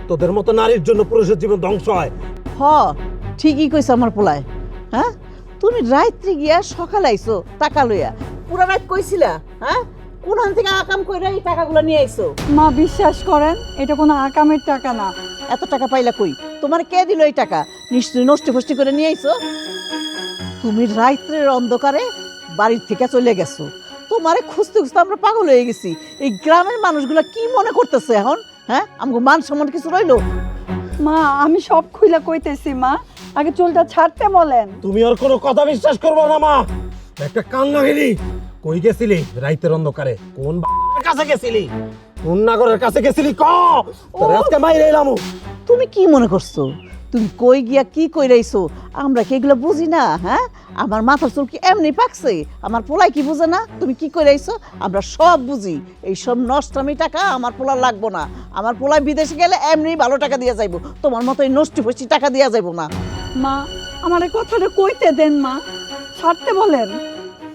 তোদের মতো নারীর জন্য পুরুষের জীবন ধ্বংস হয়। হ ঠিকই কইছ আমার পোলায়। হ্যাঁ তুমি রাত্রি গিয়া সকালে আইছো টাকা লইয়া, পুরা রাত কইছিলা হ্যাঁ কোনখান থেকে আকাম কইরা এই টাকাগুলো নিয়ে আইছো? মা বিশ্বাস করেন এটা কোনো আকামের টাকা না। এত টাকা পাইলা কই? তোমার কে দিল এই টাকা? নিশ্চয়ই নষ্ট ফষ্টি করে নিয়ে আইছো। তুমি রাত্রের অন্ধকারে বাড়ির থেকে চলে গেছো, তোমারে খুঁজতে খুঁজতে আমরা পাগল হয়ে গেছি। এই গ্রামের মানুষগুলো কি মনে করতেছে এখন? হ্যাঁ আমাকে মান সম্মান কিছু রইলো? মা আমি সব খুইলা কইতেছি মা, আগে চুলটা ছাড়তে বলেন। তুমি ওর কোনো কথা বিশ্বাস করবো না মা। একটা কান্না গেলি। কই গেছিলি রাইতের অন্ধকারে? কোন কাছে গেছিলি? কোন নাগরের কাছে গেছিলি? ক তোর আজকে মাইরে এলাম। তুমি কি মনে করছো তুমি কই গিয়া কি কই রাইছো? আমরা কি এগুলো বুঝি না? হ্যাঁ আমার মাথার চুল কি এমনি পাকছে? আমার পোলাই কি বুঝে না তুমি কি কই রাইছো? আমরা সব বুঝি। এই সব নষ্টামি টাকা আমার পোলার লাগবো না। আমার পোলাই বিদেশে গেলে এমনি ভালো টাকা দিয়ে যাইবো, তোমার মতো এই নষ্টি ফষ্টি টাকা দিয়া যাইবো না। মা আমার এই কথাটা কইতে দেন মা, ছাড়তে বলেন।